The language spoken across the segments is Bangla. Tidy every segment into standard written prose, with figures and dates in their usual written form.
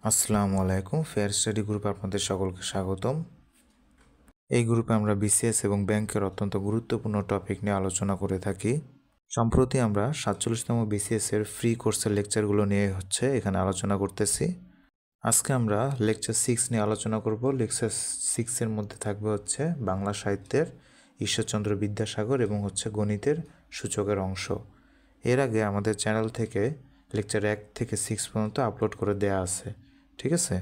আসসালামু আলাইকুম। ফেয়ার স্টাডি গ্রুপে আপনাদের সকলকে স্বাগতম। এই গ্রুপে আমরা বিসিএস এবং ব্যাংকের অত্যন্ত গুরুত্বপূর্ণ টপিক নিয়ে আলোচনা করে থাকি। সম্প্রতি আমরা 47তম বিসিএস এর ফ্রি কোর্সের লেকচারগুলো নিয়ে এখানে আলোচনা করতেছি। আজকে আমরা লেকচার 6 নিয়ে আলোচনা করব। লেকচার 6 এর মধ্যে থাকবে বাংলা সাহিত্যের ঈশ্বরচন্দ্র বিদ্যাসাগর এবং গণিতের সূচকের অংশ। এর আগে আমাদের চ্যানেল থেকে লেকচার 1 থেকে 6 পর্যন্ত আপলোড করে দেয়া আছে, ঠিক আছে?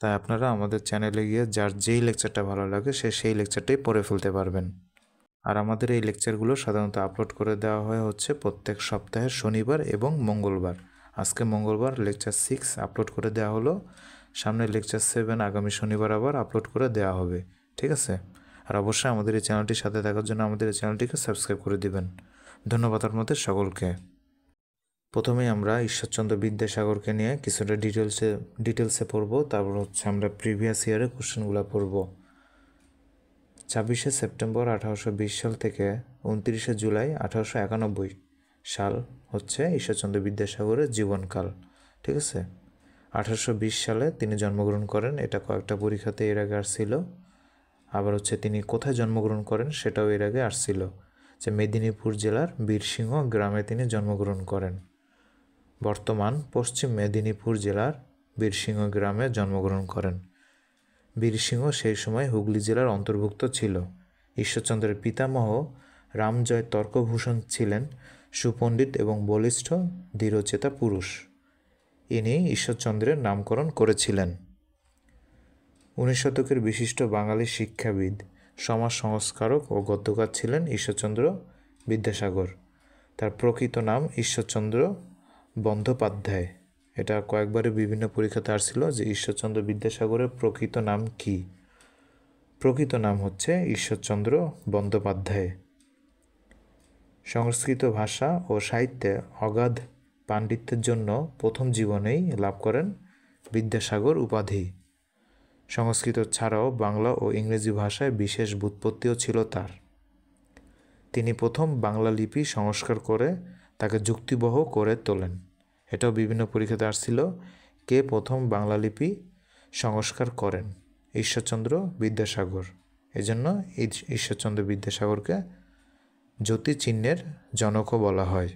তাই আপনারা আমাদের চ্যানেলে গিয়ে যার যেই লেকচারটা ভালো লাগে সেই লেকচারটাই পড়ে ফেলতে পারবেন। আর আমাদের এই লেকচারগুলো সাধারণত আপলোড করে দেওয়া হয় প্রত্যেক সপ্তাহের শনিবার এবং মঙ্গলবার। আজকে মঙ্গলবার লেকচার 6 আপলোড করে দেওয়া হলো। সামনে লেকচার 7 আগামী শনিবার আবার আপলোড করে দেওয়া হবে, ঠিক আছে? আর অবশ্যই আমাদের এই চ্যানেলটির সাথে থাকার জন্য আমাদের এই চ্যানেলটিকে সাবস্ক্রাইব করে দিবেন। ধন্যবাদ আপনাদের সকলকে। প্রথমেই আমরা ঈশ্বরচন্দ্র বিদ্যাসাগরকে নিয়ে কিছুটা ডিটেলসে পড়ব। তারপর আমরা প্রিভিয়াস ইয়ারের কোশ্চেনগুলো পড়ব। 26শে সেপ্টেম্বর 1820 সাল থেকে 29শে জুলাই 1891 সাল ঈশ্বরচন্দ্র বিদ্যাসাগরের জীবনকাল, ঠিক আছে? 1820 সালে তিনি জন্মগ্রহণ করেন। এটা কয়েকটা পরীক্ষাতে এর আগে আসছিল। আবার তিনি কোথায় জন্মগ্রহণ করেন সেটাও এর আগে আসছিল, যে মেদিনীপুর জেলার বীরসিংহ গ্রামে তিনি জন্মগ্রহণ করেন। বর্তমান পশ্চিম মেদিনীপুর জেলার বীরসিংহ গ্রামে জন্মগ্রহণ করেন। বীরসিংহ সেই সময় হুগলি জেলার অন্তর্ভুক্ত ছিল। ঈশ্বরচন্দ্রের পিতামহ রামজয় তর্কভূষণ ছিলেন সুপণ্ডিত এবং বলিষ্ঠ দৃঢ়চেতা পুরুষ। ইনি ঈশ্বরচন্দ্রের নামকরণ করেছিলেন। 19 শতকের বিশিষ্ট বাঙালি শিক্ষাবিদ, সমাজ সংস্কারক ও গদ্যকার ছিলেন ঈশ্বরচন্দ্র বিদ্যাসাগর। তার প্রকৃত নাম ঈশ্বরচন্দ্র বন্দ্যোপাধ্যায়। এটা কয়েকবারে বিভিন্ন পরীক্ষাতে আসছিল যে ঈশ্বরচন্দ্র বিদ্যাসাগরের প্রকৃত নাম কি। প্রকৃত নাম ঈশ্বরচন্দ্র বন্দ্যোপাধ্যায়। সংস্কৃত ভাষা ও সাহিত্যে অগাধ পাণ্ডিত্যের জন্য প্রথম জীবনেই লাভ করেন বিদ্যাসাগর উপাধি। সংস্কৃত ছাড়াও বাংলা ও ইংরেজি ভাষায় বিশেষ ব্যুৎপত্তিও ছিল তার। তিনি প্রথম বাংলা লিপি সংস্কার করে তাকে যুক্তিবহ করে তোলেন। এটাও বিভিন্ন পরীক্ষাতে আসছিল, কে প্রথম বাংলা লিপি সংস্কার করেন? ঈশ্বরচন্দ্র বিদ্যাসাগর। এজন্য ঈশ্বরচন্দ্র বিদ্যাসাগরকে জ্যোতিচিহ্নের জনকও বলা হয়।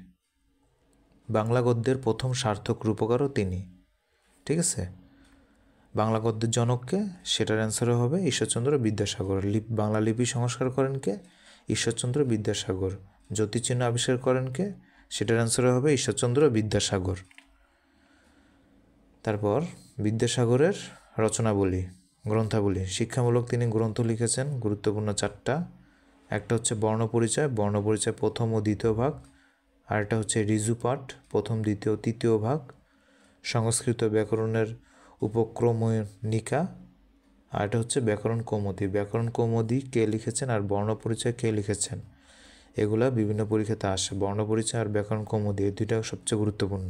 বাংলা গদ্যের প্রথম সার্থক রূপকারও তিনি, ঠিক আছে? বাংলা গদ্যের জনককে, সেটার অ্যান্সারও হবে ঈশ্বরচন্দ্র বিদ্যাসাগর। বাংলা লিপি সংস্কার করেন কে? ঈশ্বরচন্দ্র বিদ্যাসাগর। জ্যোতিচিহ্ন আবিষ্কার করেন কে? সেটার অ্যান্সারও হবে ঈশ্বরচন্দ্র বিদ্যাসাগর। তারপর বিদ্যাসাগরের রচনাবলী, গ্রন্থাবলী। শিক্ষামূলক তিনি গ্রন্থ লিখেছেন গুরুত্বপূর্ণ 4টা। একটা বর্ণপরিচয়, বর্ণপরিচয় প্রথম ও দ্বিতীয় ভাগ। আর একটা ঋজুপাঠ, প্রথম, দ্বিতীয়, তৃতীয় ভাগ। সংস্কৃত ব্যাকরণের উপক্রমণিকা। আর এটা ব্যাকরণ কৌমুদী। ব্যাকরণ কৌমুদী কে লিখেছেন আর বর্ণপরিচয় কে লিখেছেন, এগুলা বিভিন্ন পরীক্ষাতে আসে। বর্ণপরিচয় আর ব্যাকরণ কৌমুদী, এই দুইটা সবচেয়ে গুরুত্বপূর্ণ।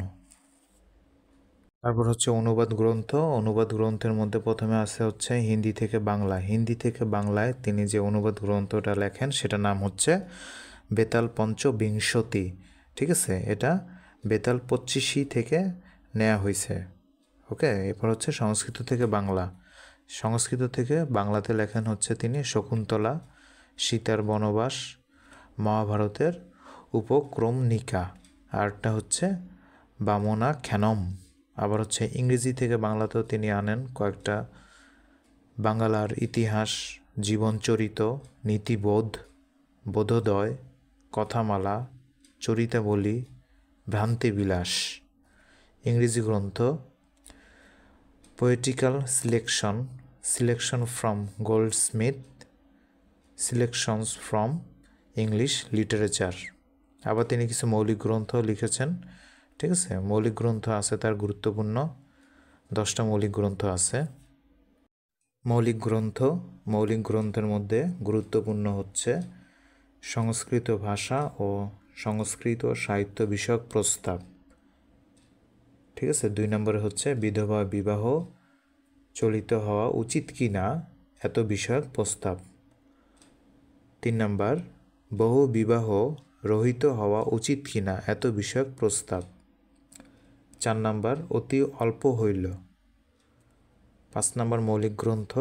তারপর অনুবাদ গ্রন্থ। অনুবাদ গ্রন্থের মধ্যে প্রথমে আছে হিন্দি থেকে বাংলা। হিন্দি থেকে বাংলায় তিনি যে অনুবাদ গ্রন্থটা লেখেন সেটার নাম বেতাল পঞ্চবিংশতি, ঠিক আছে? এটা বেতাল 25 থেকে নেওয়া হয়েছে, ওকে? এরপর সংস্কৃত থেকে বাংলা। সংস্কৃত থেকে বাংলাতে লেখেন তিনি শকুন্তলা, সীতার বনবাস, মহাভারতের উপক্রমণিকা। আরটা বামনাখ্যানম। আবার ইংরেজি থেকে বাংলাতেও তিনি আনেন কয়েকটা: বাংলার ইতিহাস, জীবনচরিত, নীতিবোধ, বোধোদয়, কথামালা, চরিতাবলী, ভ্রান্তিবিলাস। ইংরেজি গ্রন্থ: poetical selection, selection from Goldsmith, selections from English literature. আবার তিনি কিছু মৌলিক গ্রন্থ লিখেছেন, ঠিক আছে? মৌলিক গ্রন্থ আছে তার গুরুত্বপূর্ণ 10টা মৌলিক গ্রন্থ আছে। মৌলিক গ্রন্থের মধ্যে গুরুত্বপূর্ণ সংস্কৃত ভাষা ও সংস্কৃত সাহিত্য বিষয়ক প্রস্তাব, ঠিক আছে? 2 নম্বরে বিধবা বিবাহ চলিত হওয়া উচিত কি না এত বিষয়ক প্রস্তাব। 3 নম্বর, বহু বিবাহ রহিত হওয়া উচিত কি না এত বিষয়ক প্রস্তাব। 4 নম্বর, অতি অল্প হইল 5 নম্বর মৌলিক গ্রন্থ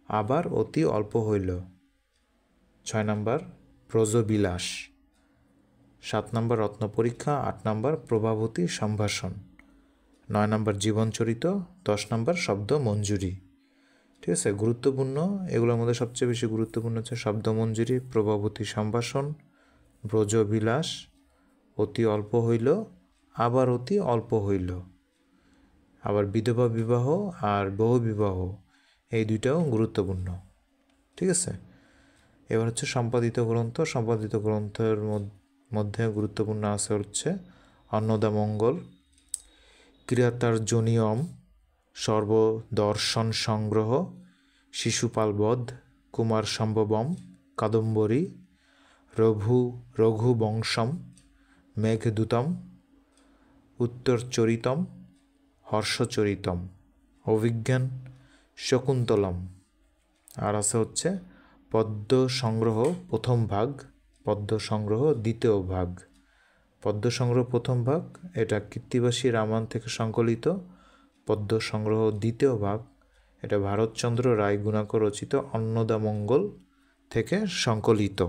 আবার অতি অল্প হইল। 6 নম্বর ব্রজবিলাস। 7 নম্বর রত্নপরীক্ষা। 8 নম্বর প্রভাবতী সম্ভাষণ। 9 নম্বর জীবনচরিত। 10 নম্বর শব্দ মঞ্জুরি। ঠিক আছে, গুরুত্বপূর্ণ এগুলোর মধ্যে সবচেয়ে বেশি গুরুত্বপূর্ণ হচ্ছে শব্দ মঞ্জুরি, প্রভাবতী সম্ভাষণ, ব্রজবিলাস, অতি অল্প হইল, আবার অতি অল্প হইল। আবার বিধবা বিবাহ আর বহু বিবাহ, এই দুইটাও গুরুত্বপূর্ণ। ঠিক আছে, এবার হচ্ছে সম্পাদিত গ্রন্থ। সম্পাদিত গ্রন্থের মধ্যে গুরুত্বপূর্ণ আছে হচ্ছে অন্নদামঙ্গল, ক্রিয়াতার্জনীয়ম, সর্বদর্শন সংগ্রহ, শিশুপালবধ, কুমার সম্ভবম, কাদম্বরী, রঘুবংশম, মেঘদূতম, উত্তরচরিতম, হর্ষচরিতম, অভিজ্ঞান, শকুন্তলম। আর আছে হচ্ছে পদ্য সংগ্রহ প্রথম ভাগ, পদ্য সংগ্রহ দ্বিতীয় ভাগ। পদ্য সংগ্রহ প্রথম ভাগ এটা কৃত্তিবাসী রামায়ণ থেকে সংকলিত। পদ্য সংগ্রহ দ্বিতীয় ভাগ এটা ভারতচন্দ্র রায় গুণাকর রচিত অন্নদামঙ্গল থেকে সংকলিত।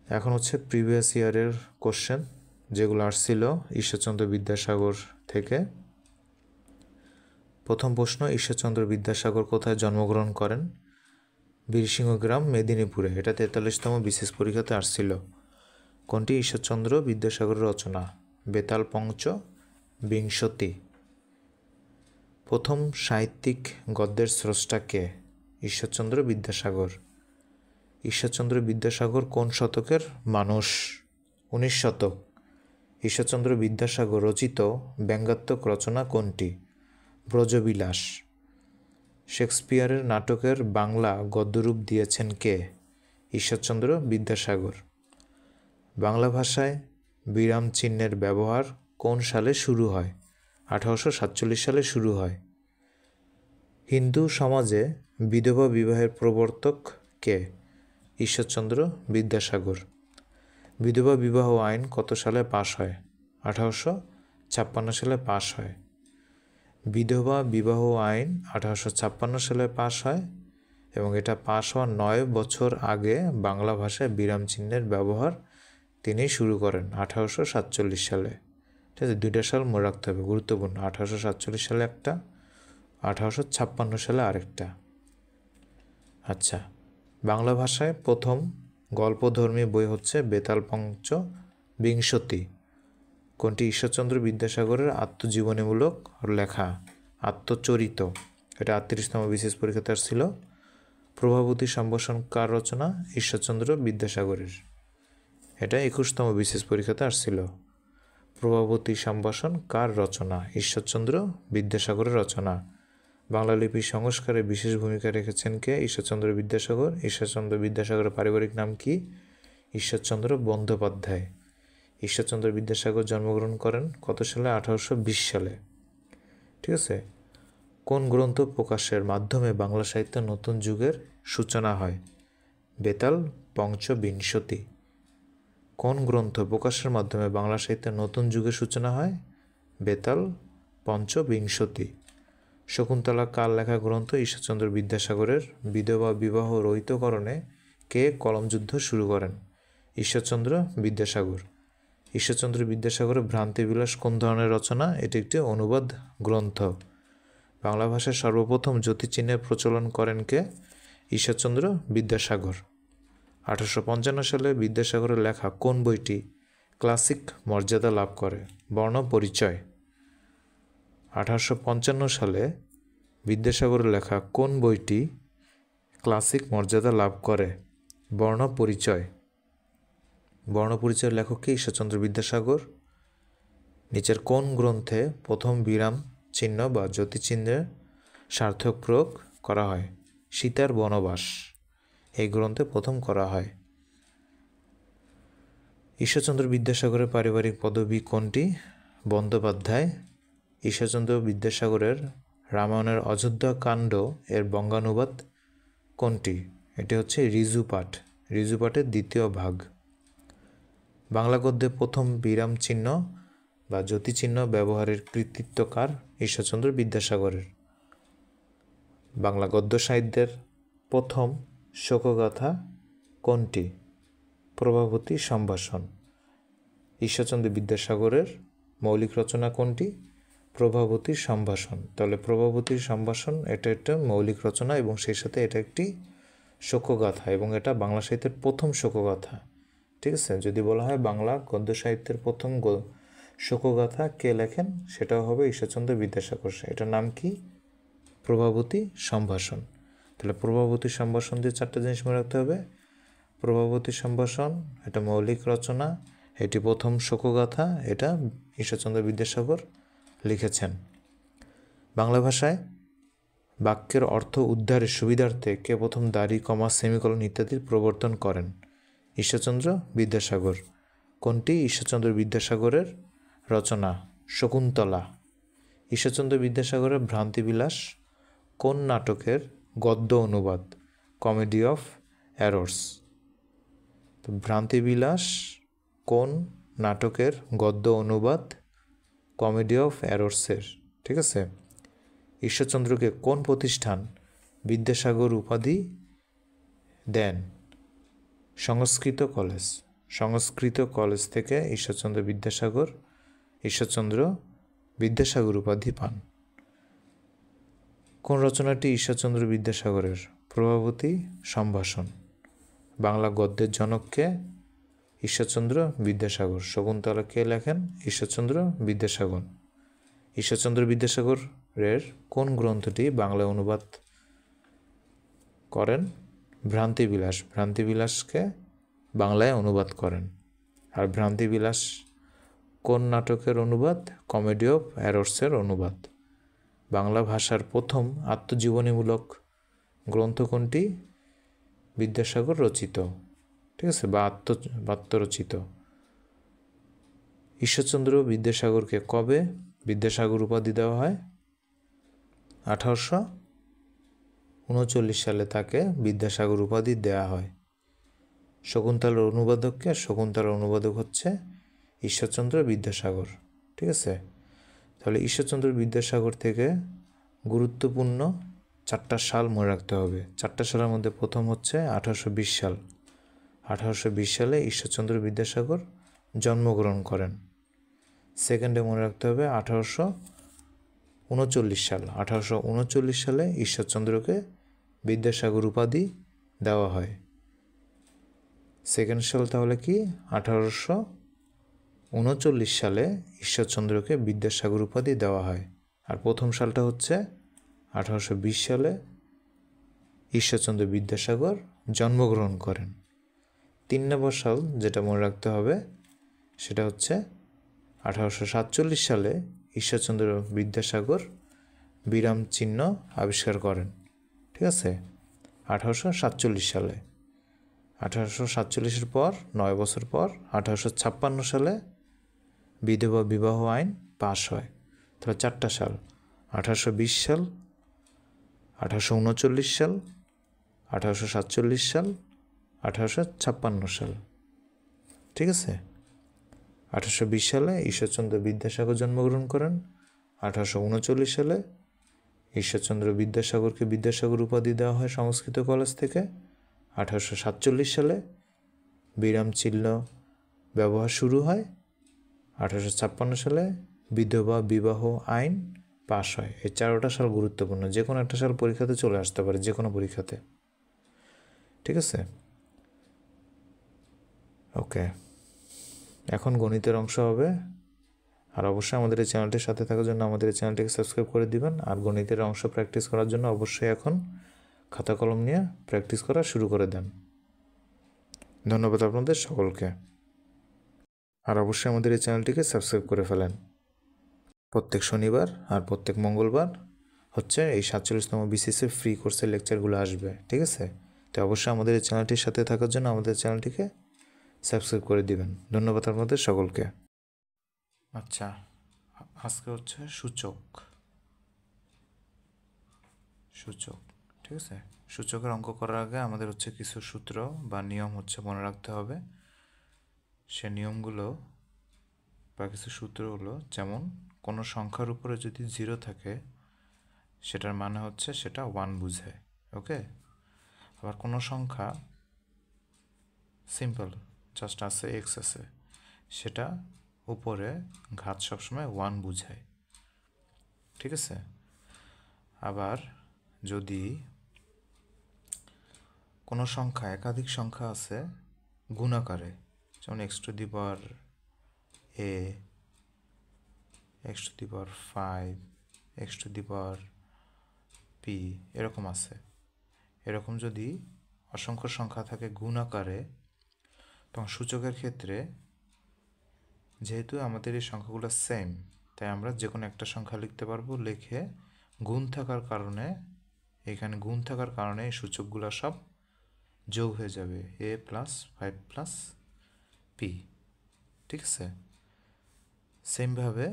এখন হচ্ছে প্রিভিয়াস ইয়ারের কোশ্চেন যেগুলো আসছিল ঈশ্বরচন্দ্র বিদ্যাসাগর থেকে। প্রথম প্রশ্ন, ঈশ্বরচন্দ্র বিদ্যাসাগর কোথায় জন্মগ্রহণ করেন? বীরসিংহ গ্রাম, মেদিনীপুরে। এটা 43তম বিশেষ পরীক্ষাতে আসছিল। কোনটি ঈশ্বরচন্দ্র বিদ্যাসাগরের রচনা? বেতাল পঞ্চ বিংশতি। প্রথম সাহিত্যিক গদ্যের স্রষ্টা কে? ঈশ্বরচন্দ্র বিদ্যাসাগর। ঈশ্বরচন্দ্র বিদ্যাসাগর কোন শতকের মানুষ? 19 শতক। ঈশ্বরচন্দ্র বিদ্যাসাগর রচিত ব্যঙ্গাত্মক রচনা কোনটি? ব্রজবিলাস। শেক্সপিয়ারের নাটকের বাংলা গদ্যরূপ দিয়েছেন কে? ঈশ্বরচন্দ্র বিদ্যাসাগর। বাংলা ভাষায় বিরাম চিহ্নের ব্যবহার কোন সালে শুরু হয়? 1847 সালে শুরু হয়। হিন্দু সমাজে বিধবা বিবাহের প্রবর্তক কে? ঈশ্বরচন্দ্র বিদ্যাসাগর। বিধবা বিবাহ আইন কত সালে পাশ হয়? 1856 সালে পাশ হয়। বিধবা বিবাহ আইন 1856 সালে পাশ হয় এবং এটা পাশ হওয়ার 9 বছর আগে বাংলা ভাষায় বিরাম চিহ্নের ব্যবহার তিনি শুরু করেন 1847 সালে। ঠিক আছে, 2টা সাল মনে রাখতে হবে, গুরুত্বপূর্ণ। 1847 সালে একটা, 1856 সালে আরেকটা। আচ্ছা, বাংলা ভাষায় প্রথম গল্পধর্মী বই হচ্ছে বেতাল পঞ্চ বিংশতি। কোনটি? ঈশ্বরচন্দ্র বিদ্যাসাগরের আত্মজীবনীমূলক লেখা, আত্মচরিত। এটা 38তম বিশেষ পরীক্ষাতে আসছিল। প্রভাবতী সম্ভাষণ কার রচনা? ঈশ্বরচন্দ্র বিদ্যাসাগরের। এটা 21তম বিশেষ পরীক্ষাতে আসছিল। প্রভাবতী সম্ভাষণ কার রচনা? ঈশ্বরচন্দ্র বিদ্যাসাগরের রচনা। বাংলা লিপি সংস্কারে বিশেষ ভূমিকা রেখেছেন কে? ঈশ্বরচন্দ্র বিদ্যাসাগর। ঈশ্বরচন্দ্র বিদ্যাসাগরের পারিবারিক নাম কি? ঈশ্বরচন্দ্র বন্দ্যোপাধ্যায়। ঈশ্বরচন্দ্র বিদ্যাসাগর জন্মগ্রহণ করেন কত সালে? 1820 সালে। ঠিক আছে, কোন গ্রন্থ প্রকাশের মাধ্যমে বাংলা সাহিত্যের নতুন যুগের সূচনা হয়? বেতাল পঞ্চবিংশতি। কোন গ্রন্থ প্রকাশের মাধ্যমে বাংলা সাহিত্যের নতুন যুগের সূচনা হয়? বেতাল পঞ্চবিংশতি। শকুন্তলা কার লেখা গ্রন্থ? ঈশ্বরচন্দ্র বিদ্যাসাগরের। বিধবা বিবাহ রহিতকরণে কে কলমযুদ্ধ শুরু করেন? ঈশ্বরচন্দ্র বিদ্যাসাগর। ঈশ্বরচন্দ্র বিদ্যাসাগরের ভ্রান্তিবিলাস কোন ধরনের রচনা? এটি একটি অনুবাদ গ্রন্থ। বাংলা ভাষায় সর্বপ্রথম জ্যোতিচিহ্নের প্রচলন করেন কে? ঈশ্বরচন্দ্র বিদ্যাসাগর। 1855 সালে বিদ্যাসাগরের লেখা কোন বইটি ক্লাসিক মর্যাদা লাভ করে? বর্ণপরিচয়। 1855 সালে বিদ্যাসাগরের লেখা কোন বইটি ক্লাসিক মর্যাদা লাভ করে? বর্ণপরিচয়। বর্ণপরিচয়ের লেখক কে? ঈশ্বরচন্দ্র বিদ্যাসাগর। নিচের কোন গ্রন্থে প্রথম বিরাম চিহ্ন বা জ্যোতিচিহ্নের সার্থক প্রয়োগ করা হয়? সীতার বনবাস। এই গ্রন্থে প্রথম করা হয়। ঈশ্বরচন্দ্র বিদ্যাসাগরের পারিবারিক পদবী কোনটি? বন্দ্যোপাধ্যায়। ঈশ্বরচন্দ্র বিদ্যাসাগরের রামায়ণের অযোধ্যা কাণ্ড এর বঙ্গানুবাদ কোনটি? এটি হচ্ছে ঋজুপাঠ। ঋজুপাঠের দ্বিতীয় ভাগ। বাংলা গদ্যে প্রথম বিরাম চিহ্ন বা জ্যোতিচিহ্ন ব্যবহারের কৃতিত্ব কার? ঈশ্বরচন্দ্র বিদ্যাসাগরের। বাংলা গদ্য সাহিত্যের প্রথম শোকগাথা কোনটি? প্রভাবতী সম্ভাষণ। ঈশ্বরচন্দ্র বিদ্যাসাগরের মৌলিক রচনা কোনটি? প্রভাবতী সম্ভাষণ। তাহলে প্রভাবতী সম্ভাষণ এটা একটা মৌলিক রচনা এবং সেই সাথে এটা একটি শোকগাথা এবং এটা বাংলা সাহিত্যের প্রথম শোকগাথা। ঠিক আছে, যদি বলা হয় বাংলা গদ্য সাহিত্যের প্রথম শোকগাথা কে লেখেন, সেটাও হবে ঈশ্বরচন্দ্র বিদ্যাসাগর। এটার নাম কি? প্রভাবতী সম্ভাষণ। তাহলে প্রভাবতী সম্ভাষণ দিয়ে 4টা জিনিস মনে রাখতে হবে। প্রভাবতী সম্ভাষণ এটা মৌলিক রচনা, এটি প্রথম শোকগাথা, এটা ঈশ্বরচন্দ্র বিদ্যাসাগর লিখেছেন। বাংলা ভাষায় বাক্যের অর্থ উদ্ধারের সুবিধার্থে কে প্রথম দাড়ি, কমা, সেমিকোলন ইত্যাদির প্রবর্তন করেন? ঈশ্বরচন্দ্র বিদ্যাসাগর। কোনটি ঈশ্বরচন্দ্র বিদ্যাসাগরের রচনা? শকুন্তলা। ঈশ্বরচন্দ্র বিদ্যাসাগরের ভ্রান্তিবিলাস কোন নাটকের গদ্য অনুবাদ? Comedy of errors. তো ভ্রান্তিবিলাস কোন নাটকের গদ্য অনুবাদ? কমেডি অফ এরর্সের। ঠিক আছে। ঈশ্বরচন্দ্রকে কোন প্রতিষ্ঠান বিদ্যাসাগর উপাধি দেন? সংস্কৃত কলেজ। সংস্কৃত কলেজ থেকে ঈশ্বরচন্দ্র বিদ্যাসাগর উপাধি পান। কোন রচনাটি ঈশ্বরচন্দ্র বিদ্যাসাগরের? প্রভাবতী সম্ভাষণ। বাংলা গদ্যের জনককে? ঈশ্বরচন্দ্র বিদ্যাসাগর। শকুন্তলা কে লেখেন? ঈশ্বরচন্দ্র বিদ্যাসাগর। ঈশ্বরচন্দ্র বিদ্যাসাগরের কোন গ্রন্থটি বাংলায় অনুবাদ করেন? ভ্রান্তিবিলাস। ভ্রান্তিবিলাসকে বাংলায় অনুবাদ করেন। আর ভ্রান্তিবিলাস কোন নাটকের অনুবাদ? কমেডি অফ এরর্সের অনুবাদ। বাংলা ভাষার প্রথম আত্মজীবনীমূলক গ্রন্থ কোনটি? বিদ্যাসাগর রচিত। ঠিক আছে, বা আত্মরচিত। ঈশ্বরচন্দ্র বিদ্যাসাগরকে কবে বিদ্যাসাগর উপাধি দেওয়া হয়? 1839 সালে তাকে বিদ্যাসাগর উপাধি দেওয়া হয়। শকুন্তলার অনুবাদককে? শকুন্তলার অনুবাদক হচ্ছে ঈশ্বরচন্দ্র বিদ্যাসাগর। ঠিক আছে, তাহলে ঈশ্বরচন্দ্র বিদ্যাসাগর থেকে গুরুত্বপূর্ণ 4টা সাল মনে রাখতে হবে। 4টা সালের মধ্যে প্রথম হচ্ছে 1820 সাল। 1820 সালে ঈশ্বরচন্দ্র বিদ্যাসাগর জন্মগ্রহণ করেন। সেকেন্ডে মনে রাখতে হবে 1839 সাল। 1839 সালে ঈশ্বরচন্দ্রকে বিদ্যাসাগর উপাধি দেওয়া হয়। সেকেন্ড সাল তাহলে কি? 1839 সালে ঈশ্বরচন্দ্রকে বিদ্যাসাগর উপাধি দেওয়া হয়। আর প্রথম সালটা হচ্ছে 1820 সালে ঈশ্বরচন্দ্র বিদ্যাসাগর জন্মগ্রহণ করেন। 3 নম্বর সাল যেটা মনে রাখতে হবে সেটা হচ্ছে 1847 সালে ঈশ্বরচন্দ্র বিদ্যাসাগর বিরাম চিহ্ন আবিষ্কার করেন। ঠিক আছে, 1847 সালে। 1847-এর পর 9 বছর পর 1856 সালে বিধবা বিবাহ আইন পাশ হয়। তাহলে 4টা সাল: 1820 সাল, 1839 সাল, 1847 সাল, 1856 সাল। ঠিক আছে, 1820 সালে ঈশ্বরচন্দ্র বিদ্যাসাগর জন্মগ্রহণ করেন। 1839 সালে ঈশ্বরচন্দ্র বিদ্যাসাগরকে বিদ্যাসাগর উপাধি দেওয়া হয় সংস্কৃত কলেজ থেকে। 1847 সালে বিরাম চিহ্ন ব্যবহার শুরু হয়। 1856 সালে বিধবা বিবাহ আইন পাশ হয়। এই 4টা সাল গুরুত্বপূর্ণ, যে কোনো একটা সাল পরীক্ষাতে চলে আসতে পারে, যে কোনো পরীক্ষাতে। ঠিক আছে, ওকে। এখন গণিতের অংশ হবে। আর অবশ্যই আমাদের এই চ্যানেলটির সাথে থাকার জন্য আমাদের এই চ্যানেলটিকে সাবস্ক্রাইব করে দিবেন। আর গণিতের অংশ প্র্যাকটিস করার জন্য অবশ্যই এখন খাতা কলম নিয়ে প্র্যাকটিস করা শুরু করে দেন। ধন্যবাদ আপনাদের সকলকে। আর অবশ্যই আমাদের এই চ্যানেলটিকে সাবস্ক্রাইব করে ফেলেন। প্রত্যেক শনিবার আর প্রত্যেক মঙ্গলবার হচ্ছে এই 47তম বিসিএসের ফ্রি কোর্সের লেকচারগুলো আসবে। ঠিক আছে, তো অবশ্যই আমাদের এই চ্যানেলটির সাথে থাকার জন্য আমাদের চ্যানেলটিকে সাবস্ক্রাইব করে দিবেন। ধন্যবাদ আপনাদের সকলকে। আচ্ছা, আজকে হচ্ছে সূচক। ঠিক আছে, সূচকের অঙ্ক করার আগে আমাদের হচ্ছে কিছু সূত্র বা নিয়ম হচ্ছে মনে রাখতে হবে। সে নিয়মগুলো বা কিছু সূত্র হলো, যেমন কোনো সংখ্যার উপরে যদি 0 থাকে সেটার মানে হচ্ছে সেটা 1 বোঝায়। ওকে, আবার কোনো সংখ্যা সিম্পল জাস্ট আছে x আছে, সেটা উপরে ঘাত সবসময় 1 বোঝায়। ঠিক আছে, আবার যদি কোনো সংখ্যা একাধিক সংখ্যা আছে গুণাকারে, যেমন x to the power a, x to the power 5, x to the power p, এরকম আছে, এরকম যদি অসংখ্য সংখ্যা থাকে গুণ আকারে, তখন সূচকের ক্ষেত্রে যেহেতু আমাদের এই সংখ্যাগুলো সেম, তাই আমরা যে কোনো একটা সংখ্যা লিখতে পারবো, লিখে গুণ থাকার কারণে, এখানে গুণ থাকার কারণে এই সূচকগুলো সব যোগ হয়ে যাবে, a প্লাস 5 প্লাস p। ঠিক আছে, সেমভাবে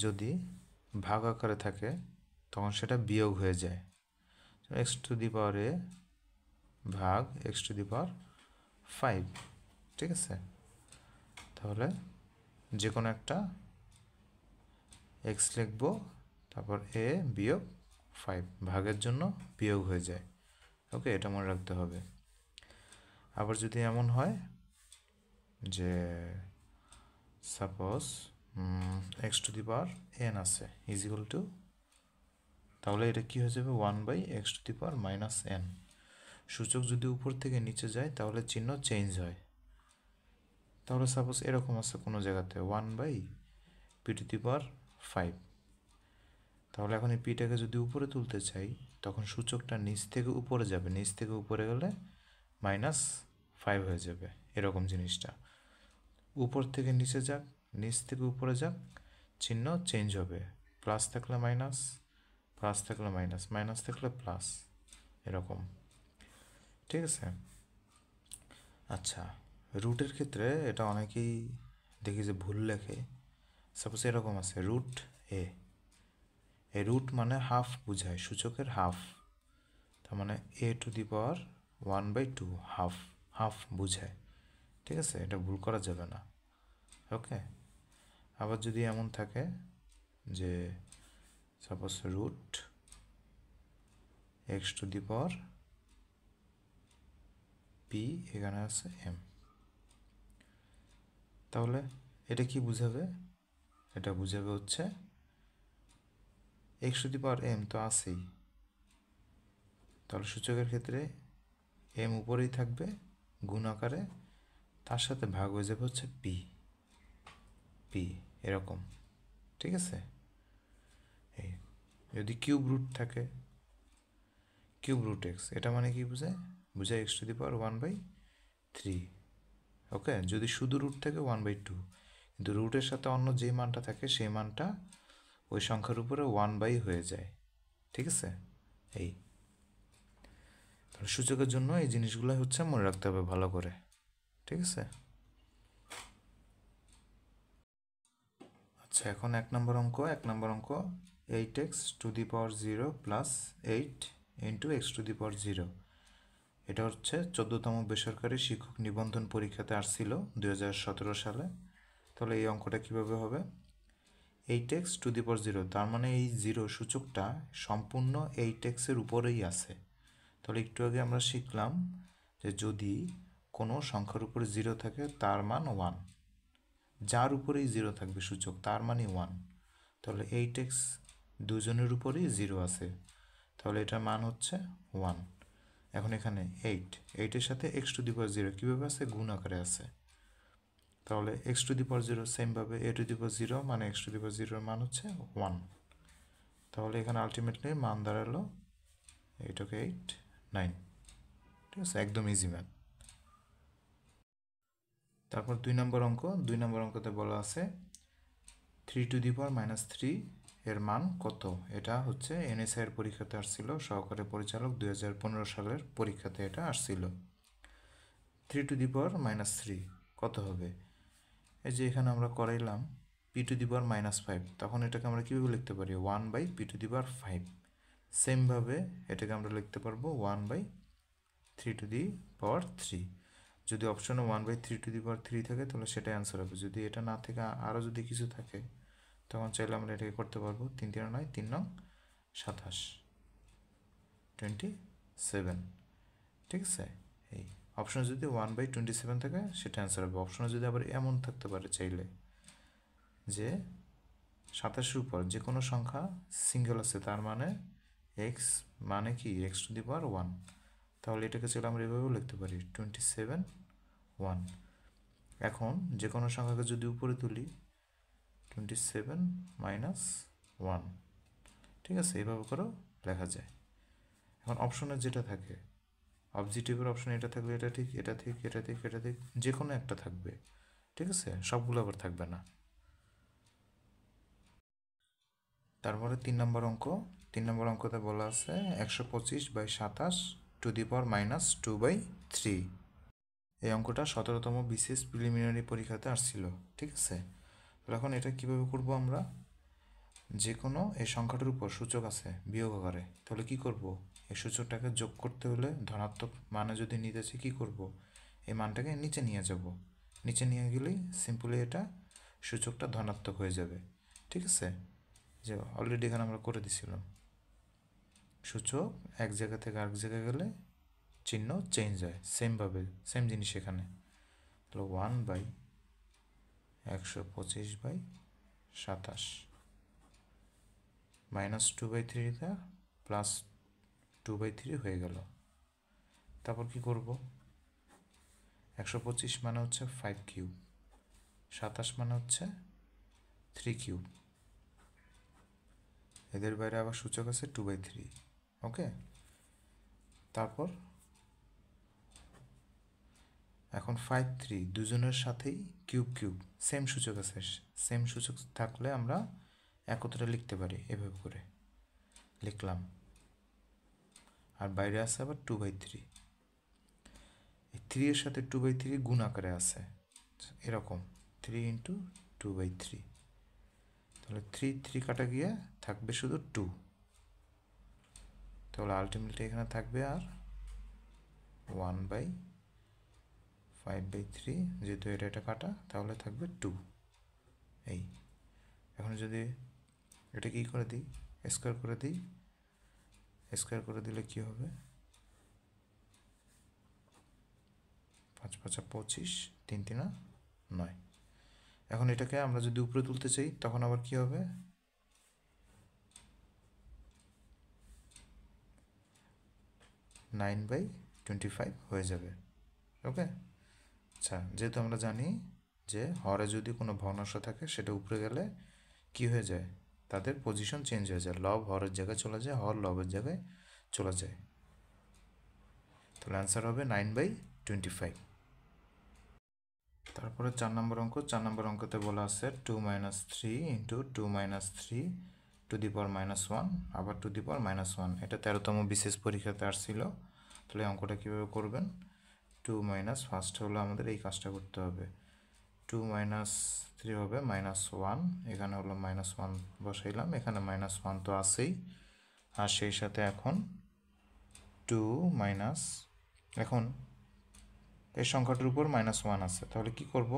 যদি ভাগ আকারে থাকে তখন সেটা বিয়োগ হয়ে যায়, x to the power a ভাগ x টু দি পাওয়ার 5। ঠিক আছে, তাহলে যে কোনো একটা x লিখবো, তারপর a বিয়োগ 5, ভাগের জন্য বিয়োগ হয়ে যায়। ওকে, এটা মনে রাখতে হবে। আবার যদি এমন হয় যে suppose x to the power n আছে ইজিক্যাল টু, তাহলে এটা কি হয়ে যাবে 1/x two the power minus n। সূচক যদি উপর থেকে নিচে যায় তাহলে চিহ্ন চেঞ্জ হয়। তাহলে সাপোজ এরকম আছে কোনো জায়গাতে 1/p টু দি পাওয়ার 5, তাহলে এখন এই পিটাকে যদি উপরে তুলতে চাই তখন সূচকটা নিচ থেকে উপরে যাবে, নিচ থেকে উপরে গেলে -5 হয়ে যাবে, এরকম জিনিসটা। উপর থেকে নিচে যাক, নিচ থেকে উপরে যাক, চিহ্ন চেঞ্জ হবে, প্লাস থাকলে মাইনাস, প্লাস থাকলে মাইনাস, মাইনাস থাকলে প্লাস, এরকম। ঠিক আছে, আচ্ছা, রুটের ক্ষেত্রে এটা অনেকেই দেখি যে ভুল লেখে। সাপোজ এরকম আছে রুট এ, এই রুট মানে হাফ বোঝায়, সূচকের হাফ, তার মানে a two the power 1/2 half, half বোঝায়। ঠিক আছে, এটা ভুল করা যাবে না। ওকে, আবার যদি এমন থাকে যে suppose root x to the power p, এখানে আছে m, তাহলে এটা কি বুঝাবে? এটা বুঝাবে হচ্ছে x to the power m তো আছেই, তাহলে সূচকের ক্ষেত্রে m উপরেই থাকবে গুণ আকারে, তার সাথে ভাগ হয়ে যাবে হচ্ছে p, এরকম। ঠিক আছে, এই যদি কিউব রুট থাকে, কিউব রুট x, এটা মানে কি বোঝায়? বোঝায় x টু দি পাওয়ার 1/3। ওকে, যদি শুধু রুট থাকে 1/2, কিন্তু রুটের সাথে অন্য যে মানটা থাকে সেই মানটা ওই সংখ্যার উপরে 1/, হয়ে যায়। ঠিক আছে, এই তাহলে সূচকের জন্য এই জিনিসগুলো হচ্ছে মনে রাখতে হবে ভালো করে। ঠিক আছে, আচ্ছা, এখন 1 নম্বর অঙ্ক 8x to the power 0 plus 8 into x to the power 0। এটা হচ্ছে 14তম বেসরকারি শিক্ষক নিবন্ধন পরীক্ষাতে আসছিল 2017 সালে। তাহলে এই অঙ্কটা কিভাবে হবে? 8x টু দি পাওয়ার 0, তার মানে এই 0 সূচকটা সম্পূর্ণ 8x এর উপরেই আছে। তাহলে একটু আগে আমরা শিখলাম যে যদি কোনো সংখ্যার উপরে 0 থাকে তার মান 1, যার উপরেই 0 থাকবে সূচক তার মানে 1, তাহলে 8x দুজনের উপরেই 0 আছে, তাহলে এটার মান হচ্ছে 1। এখন এখানে 8 এর সাথে x টু দি পাওয়ার 0 কীভাবে আছে? গুণ আকারে আছে, তাহলে x টু দি পাওয়ার 0 সেমভাবে a টু দি পাওয়ার 0 মানে x টু দি পাওয়ার 0 এর মান হচ্ছে 1। তাহলে এখানে আলটিমেটলি মান দাঁড়ালো 8 ওকে 8 9। ঠিক আছে, একদম ইজি ম্যাথ। তারপর 2 নম্বর অঙ্কতে বলা আছে 3 টু দি পাওয়ার -3 এর মান কত? এটা হচ্ছে এনএসআই এর পরীক্ষাতে আসছিল, সহকারী পরিচালক 2015 সালের পরীক্ষাতে এটা আসছিল। 3 টু দি পাওয়ার -3 কত হবে? এই যে এখানে আমরা করাইলাম p টু দি পাওয়ার -5, তখন এটাকে আমরা কীভাবে লিখতে পারি? 1/p টু দি পাওয়ার 5। সেমভাবে এটাকে আমরা লিখতে পারবো 1/3 টু দি পাওয়ার 3। যদি অপশনে 1/3 থাকে তাহলে সেটা অ্যান্সার হবে। যদি এটা না থেকে আরও যদি কিছু থাকে তখন চাইলে আমরা এটাকে করতে পারবো। 3 3 9, 3 9 27, 27, ঠিক আছে। এই অপশনে যদি 1/27 থাকে সেটা অ্যান্সার হবে। অপশনে যদি আবার এমন থাকতে পারে চাইলে যে 27-এর উপর যে কোনো সংখ্যা সিঙ্গেল আছে, তার মানে এক্স মানে কি x⁻1, তাহলে এটাকে চাইলে আমরা এভাবেও লিখতে পারি 27 1। এখন যে কোনো সংখ্যাকে যদি উপরে তুলি 27 - 1, ঠিক আছে, এইভাবে করেও লেখা যায়। এখন অপশনে যেটা থাকে, অবজেক্টিভের অপশনে এটা থাকলে এটা ঠিক, এটা ঠিক, এটা ঠিক, এটা ঠিক, যে কোনো একটা থাকবে, ঠিক আছে, সবগুলো আবার থাকবে না। তারপরে 3 নম্বর অঙ্ক। 3 নম্বর অঙ্কতে বলা আছে 125/27 2/3। এই অঙ্কটা 17তম বিসিএস প্রিলিমিনারি পরীক্ষাতে আসছিল, ঠিক আছে। এখন এটা কিভাবে করব আমরা, যে কোনো এই সংখ্যাটার উপর সূচক আছে বিয়োগ আকারে, তাহলে কি করব, এই সূচকটাকে যোগ করতে হলে ধনাত্মক মানে যদি নিতে চাই কী করব, এই মানটাকে নিচে নিয়ে যাব, নিচে নিয়ে গেলেই সিম্পলি এটা সূচকটা ধনাত্মক হয়ে যাবে, ঠিক আছে। যে অলরেডি এখানে আমরা করে দিছিলাম, সূচক এক জায়গা থেকে আরেক জায়গায় গেলে চিহ্ন চেঞ্জ হয়, সেমভাবে সেম জিনিস এখানে। তাহলে 1/125/27 -2/3 +2/3 হয়ে গেল। তারপর কি করব, 125 মানে হচ্ছে 5 কিউব, 27 মানে হচ্ছে 3 কিউব, এদের বাইরে আবার সূচক আছে 2/3, ওকে। তারপর এখন 5 3 দুজনের সাথেই কিউব কিউব সেম সূচক আছে, সেম সূচক থাকলে আমরা একত্রে লিখতে পারি, এভাবে করে লিখলাম। আর বাইরে আছে আবার 2/3, এই 3 এর সাথে 2/3 গুণ আকারে আছে, এরকম 3 × 2/3, তাহলে 3 3 কাটা গিয়ে থাকবে শুধু 2, তাহলে আলটিমেটলি এখানে থাকবে আর 1/5/3, যেহেতু এটা কাটা তাহলে থাকবে 2। এই এখন যদি এটা কি করে দিই, স্কোয়ার করে দিই, স্কোয়ার করে দিলে কি হবে, 5 5 25, 3 3 9। এখন এটাকে আমরা যদি উপরে তুলতে চাই তখন আবার কি হবে, 9/25 হয়ে যাবে, ওকে। আচ্ছা, যেহেতু আমরা জানি যে হরে যদি কোনো ভগ্নাংশ থাকে সেটা উপরে গেলে কি হয়ে যায়, তাদের পজিশন চেঞ্জ হয়ে যায়, লব হরের জায়গায় চলে যায়, হর লবের জায়গায় চলে যায়, তাহলে অ্যান্সার হবে 9/25। তারপরে 4 নম্বর অঙ্ক। 4 নম্বর অঙ্কতে বলা আছে 2 - 3 × 2 - 3 2⁻1 আবার 2⁻1। এটা 13তম বিশেষ পরীক্ষাতে আসছিল। তাহলে অঙ্কটা কীভাবে করবেন, 2 - ফার্স্ট হলো আমাদের এই কাজটা করতে হবে, 2 - 3 হবে -1, এখানে হলো -1 বসাইলাম, এখানে -1 তো আছেই, আর সেই সাথে এখন 2 এখন এই সংখ্যাটার উপর -1 আছে, তাহলে কি করব,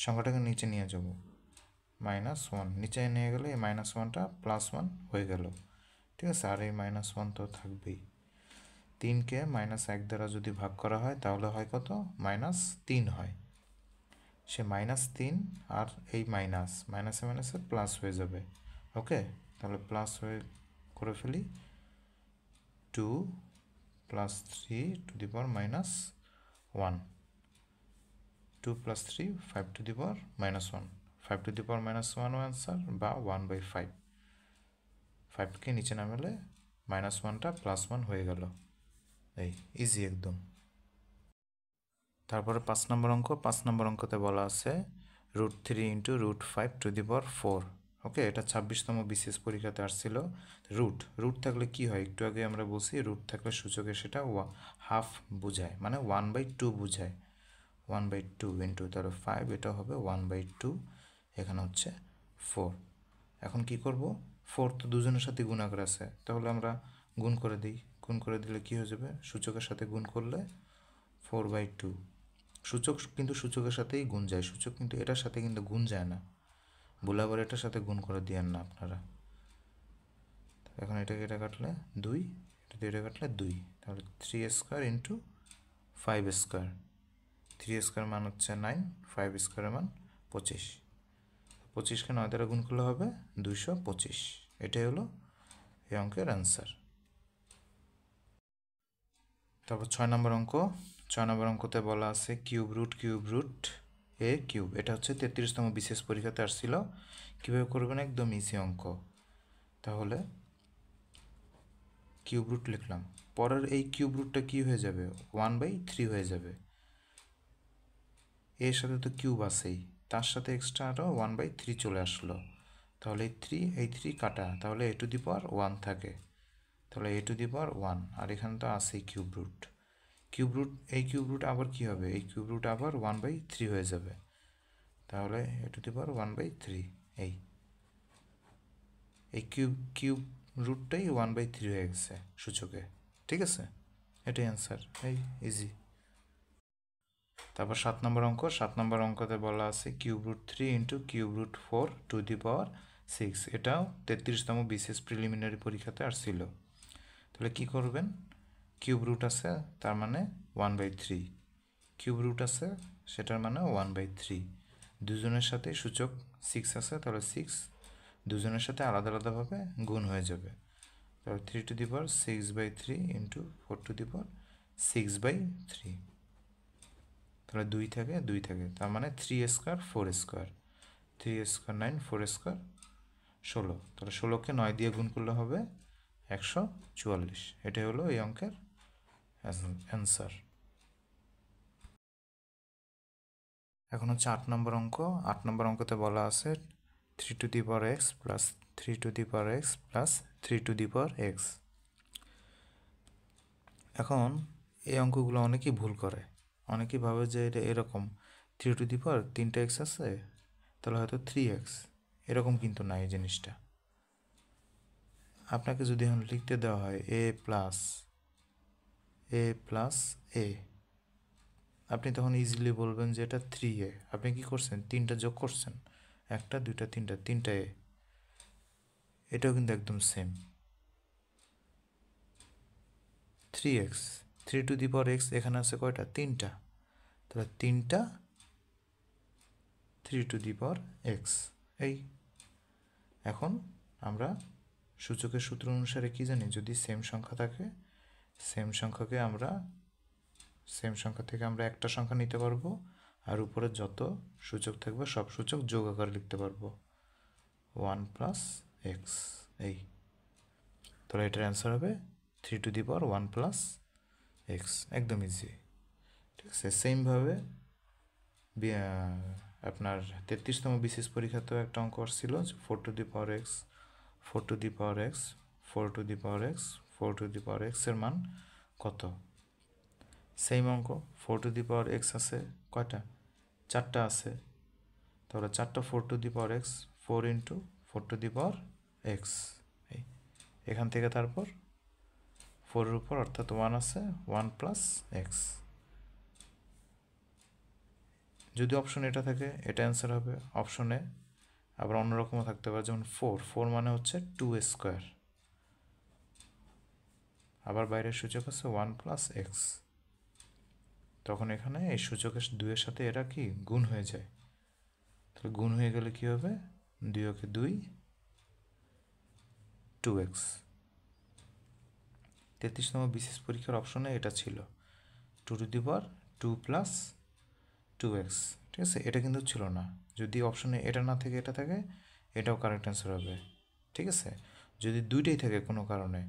সংখ্যাটাকে নিচে নিয়ে যাব, -1 নিচে নিয়ে গেলে এই -1টা +1 হয়ে গেল, ঠিক আছে। আর এই -1 তো থাকবেই। 3কে -1 দ্বারা যদি ভাগ করা হয় তাহলে হয় কত, -3 হয়। সে -3 আর এই মাইনাসে মাইনাসে প্লাস হয়ে যাবে, ওকে। তাহলে প্লাস হয়ে করে ফেলি, 2 + 3 2⁻1, 2 + 3 5⁻1, 5⁻1 অ্যান্সার, বা 1/5, 5কে নিচে নামালে -1টা +1 হয়ে গেল, এই ইজি একদম। তারপরে 5 নম্বর অঙ্ক। 5 নম্বর অঙ্কতে বলা আছে √3 × √5⁴, ওকে। এটা 26তম বিসিএস পরীক্ষাতে আসছিল। রুট থাকলে কি হয়, একটু আগে আমরা বলছি রুট থাকলে সূচকে সেটা হাফ বোঝায়, মানে 1/2 বোঝায়, 1/2 × ধরো 5, এটা হবে 1/2, এখানে হচ্ছে 4। এখন কি করব, 4 তো দুজনের সাথে গুণ আকারে আছে, তাহলে আমরা গুণ করে দিই, গুণ করে দিলে কি হয়ে যাবে, সূচকের সাথে গুণ করলে 4/2, সূচক কিন্তু সূচকের সাথেই গুণ যায়, সূচক কিন্তু এটার সাথে কিন্তু গুণ যায় না, বলে আবার এটার সাথে গুণ করে দিয়েন না আপনারা। এখন এটাকে এটা কাটলে 2, এটা কাটলে 2, তাহলে 3 স্কোয়ার ইন্টু 5 স্কোয়ার, 3 স্কোয়ার মান হচ্ছে 9, 5 স্কোয়ারের মান 25, 25কে 9 দ্বারা গুণ করলে হবে 225। এটাই হলো এই অঙ্কের অ্যান্সার। তারপর 6 নম্বর অঙ্ক। 6 নম্বর অঙ্কতে বলা আছে কিউব রুট এ কিউব। এটা হচ্ছে 33তম বিশেষ পরীক্ষাতে আসছিল। কীভাবে করবেন, একদম ইজি অঙ্ক। তাহলে কিউব রুট লিখলাম, পরের এই কিউব রুটটা কী হয়ে যাবে, 1/3 হয়ে যাবে। এর সাথে তো কিউব আছেই, তার সাথে এক্সট্রা আরও 1/3 চলে আসলো। তাহলে এই থ্রি কাটা, তাহলে a টু দি পাওয়ার 1 থাকে, তাহলে a টু দি পাওয়ার 1, আর এখানে তো আছেই কিউব রুট। এই কিউব রুট আবার কী হবে, এই কিউব রুট আবার 1/3 হয়ে যাবে, তাহলে a টু দি পাওয়ার 1/3। এই কিউব রুটটাই 1/3 হয়ে গেছে সূচকে, ঠিক আছে? এটাই অ্যান্সার, এই ইজি। তারপর 7 নম্বর অঙ্ক। 7 নম্বর অঙ্কতে বলা আছে cube root 3 into cube root 4 to the power 6। এটাও 33তম বিশেষ প্রিলিমিনারি পরীক্ষাতে আসছিল। তাহলে কি করবেন, কিউব রুট আছে তার মানে 1/3, কিউব রুট আছে সেটার মানে 1/3, দুজনের সাথে সূচক 6 আছে, তাহলে 6 দুজনের সাথে আলাদা আলাদাভাবে গুণ হয়ে যাবে। তাহলে 3 to the power 6/3 into 4 to the power 6/3, তাহলে 2 থাকে, তার মানে 3 স্কোয়ার 4 স্কোয়ার, 3 স্কোয়ার 9, 4 স্কোয়ার 16, তাহলে 16কে 9 দিয়ে গুণ করলে হবে 144। এটাই হলো এই অঙ্কের অ্যান্সার। এখন হচ্ছে 8 নম্বর অঙ্ক। 8 নম্বর অঙ্কতে বলা আছে 3 to the power x plus 3 to the power x plus 3 to the power x. এখন এই অঙ্কগুলো অনেকেই ভুল করে, অনেকেই ভাবে যে এটা এরকম 3 টু দি পাওয়ার 3টা এক্স আছে, তাহলে হয়তো 3x, এরকম কিন্তু না এই জিনিসটা। আপনাকে যদি এখন লিখতে দেওয়া হয় a প্লাস a, আপনি তখন ইজিলি বলবেন যে এটা 3a। আপনি কি করছেন, 3টা যোগ করছেন, 1টা 2টা 3টা a। এটাও কিন্তু একদম same 3x, 3 to the power x এখানে আছে কয়টা, 3টা, তাহলে 3টা 3 টু দি পাওয়ার এক্স। এই এখন আমরা সূচকের সূত্র অনুসারে কি জানি, যদি সেম সংখ্যা থাকে, সেম সংখ্যা থেকে আমরা একটা সংখ্যা নিতে পারবো, আর উপরে যত সূচক থাকবে সব সূচক যোগ আকারে লিখতে পারবো, 1 প্লাস এক্স। এই তাহলে এটার অ্যান্সার হবে 3 to the power 1 plus x, একদম ইজি, ঠিক আছে? সেমভাবে আপনার 33তম বিশেষ পরীক্ষাতেও একটা অঙ্ক আসছিল 4 to the power x 4 to the power x 4 to the power x 4 to the power এক্সের মান কত? সেম অঙ্ক, 4 টু দি পাওয়ার এক্স আছে কয়টা, 4টা আছে, তাহলে 4টা 4 to the power x, 4 into 4 to the power x. এখান থেকে তারপর 4-এর উপর অর্থাৎ 1 আছে, 1 প্লাস এক্স। যদি অপশন এটা থাকে এটা অ্যান্সার হবে, অপশনে আবার অন্যরকমও থাকতে পারে, যেমন 4 মানে হচ্ছে 2 স্কোয়ার, আবার বাইরের সূচক আছে 1 প্লাস এক্স, তখন এখানে এই সূচকের 2-এর সাথে এরা কি গুণ হয়ে যায়, তাহলে গুণ হয়ে গেলে কি হবে, 2 কে 2, 2x। 33তম বিশেষ পরীক্ষার অপশনে এটা ছিল 2 to the power 2 plus 2x, ঠিক আছে? এটা কিন্তু ছিল না, যদি অপশনে এটা না থাকে এটা থাকে, এটাও কারেক্ট অ্যান্সার হবে, ঠিক আছে? যদি দুইটাই থাকে কোনো কারণে,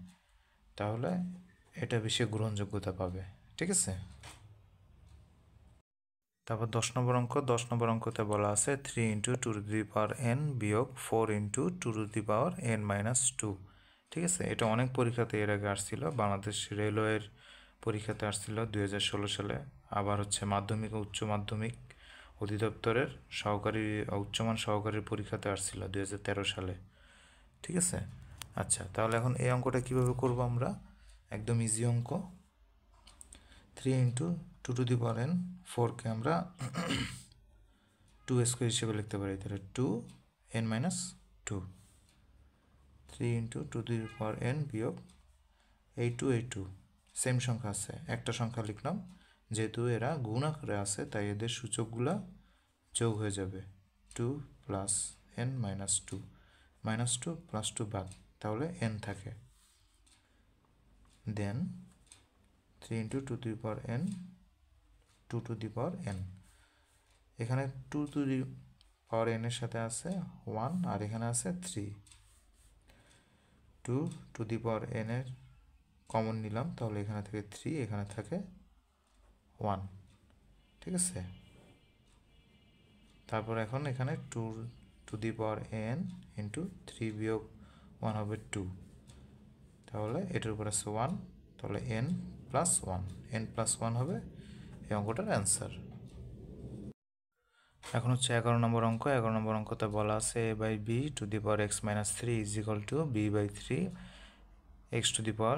তাহলে এটা বেশি গ্রহণযোগ্যতা পাবে, ঠিক আছে? তারপর 10 নম্বর অঙ্ক। 10 নম্বর অঙ্কতে বলা আছে 3 into 2 to the power n বিয়োগ 4 into 2 to the power n minus 2, ঠিক আছে? এটা অনেক পরীক্ষাতে এর আগে আসছিল, বাংলাদেশ রেলওয়ের পরীক্ষাতে আসছিল 2016 সালে, আবার হচ্ছে মাধ্যমিক ও উচ্চ মাধ্যমিক অধিদপ্তরের উচ্চমান সহকারীর পরীক্ষাতে আসছিল 2013 সালে, ঠিক আছে? আচ্ছা, তাহলে এখন এই অঙ্কটা কিভাবে করব আমরা, একদম ইজি অঙ্ক। 3 into 2 to the power n, 4কে আমরা 2 স্কোয়ার হিসেবে লিখতে পারি, তাহলে 2n minus 2, 3 into 2 to the power n বিয়োগ এই 2 সেম সংখ্যা আছে, একটা সংখ্যা লিখলাম, যেহেতু এরা গুণ আকারে আছে তাই এদের সূচকগুলা যোগ হয়ে যাবে, 2 plus n minus 2, minus 2 plus 2 বাদ, তাহলে n থাকে, দেন 3 into 2 to the power n, 2 to the power n, এখানে 2 টু দি পাওয়ার n এর সাথে আছে 1 আর এখানে আছে 3, 2 টু দি পাওয়ার n এর কমন নিলাম, তাহলে এখানে থেকে 3, এখানে থাকে 1, ঠিক আছে। তারপর এখন এখানে 2 to the power n into 3 বিয়োগ 1 হবে 2, তাহলে এটার উপর আছে 1, তাহলে n প্লাস 1, n প্লাস 1 হবে এই অঙ্কটার অ্যান্সার। এখন হচ্ছে 11 নম্বর অঙ্ক। 11 নম্বর অঙ্কতে বলা আছে a by B to the power x minus 3 is equal to B by 3 x to the power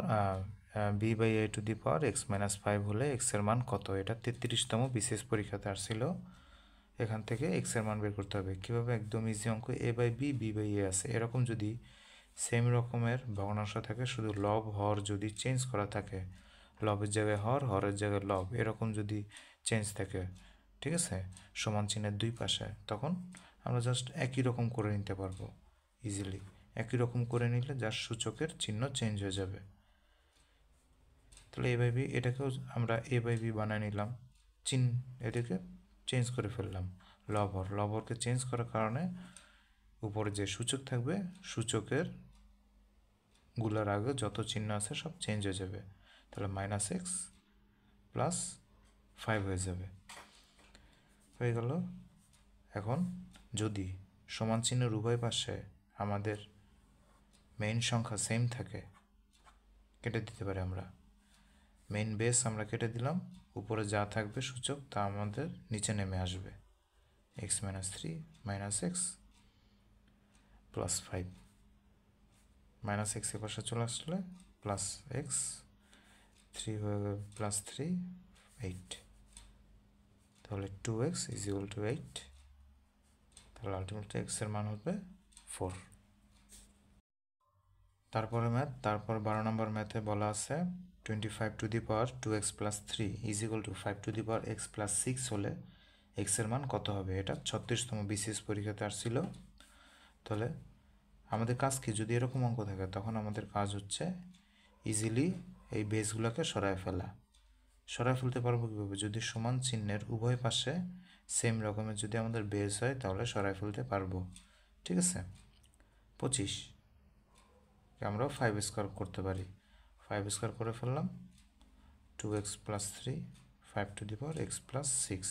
B by A to the power x minus 5 হলে এক্স এর মান কত। এটা 33তম বিশেষ পরীক্ষাতে আসছিল। এখান থেকে এক্স এর মান বের করতে হবে। কীভাবে? একদম ইজি অঙ্ক। এ বাই বি, বি বাই এ আছে, এরকম যদি সেম রকমের ভগ্নাংশ থাকে, শুধু লব হর যদি চেঞ্জ করা থাকে, লবের জায়গায় হর, হরের জায়গায় লব, এরকম যদি চেঞ্জ থাকে, ঠিক আছে, সমান চিহ্নের দুই পাশে, তখন আমরা জাস্ট একই রকম করে নিতে পারবো ইজিলি। একই রকম করে নিলে যার সূচকের চিহ্ন চেঞ্জ হয়ে যাবে। তাহলে এ বাই বি, এটাকেও আমরা এ বাই বি বানিয়ে নিলাম, এটাকে চেঞ্জ করে ফেললাম, লব হর, লব হরকে চেঞ্জ করার কারণে উপরে যে সূচক থাকবে, সূচকের গুলার আগে যত চিহ্ন আছে সব চেঞ্জ হয়ে যাবে, তাহলে মাইনাস এক্স প্লাস 5 হয়ে যাবে, হয়ে গেল। এখন যদি সমান চিহ্নের উভয় পাশে আমাদের মেইন সংখ্যা সেম থাকে, কেটে দিতে পারি আমরা। মেইন বেস আমরা কেটে দিলাম, উপরে যা থাকবে সূচক তা আমাদের নিচে নেমে আসবে, x minus 3 minus x plus 5, minus x এর পাশে চলে আসলে প্লাস এক্স, 3 হয়ে গেল প্লাস 3, 8, তাহলে 2x ইজ ইকুয়াল টু 8, তাহলে আলটিমেটলি এক্স এর মান হবে 4। তারপরে ম্যাথ, তারপর 12 নম্বর ম্যাথে বলা আছে 25 two the power 2x plus 3 is equal two 5 two the power x plus 6 হলে এক্স এর মান কত হবে। এটা 36তম বিসিএস পরীক্ষাতে আসছিল। তাহলে আমাদের কাজ কি? যদি এরকম অঙ্ক থাকে তখন আমাদের কাজ হচ্ছে ইজিলি এই বেসগুলোকে সরায় ফেলা। সরায় ফেলতে পারবো কীভাবে? যদি সমান চিহ্নের উভয় পাশে সেম রকমের যদি আমাদের বেস হয় তাহলে সরায় ফেলতে পারবো, ঠিক আছে। 25 আমরা 5 স্কোয়ার করতে পারি, 5 স্কোয়ার করে ফেললাম, 2x plus 3, 5 two the power x plus 6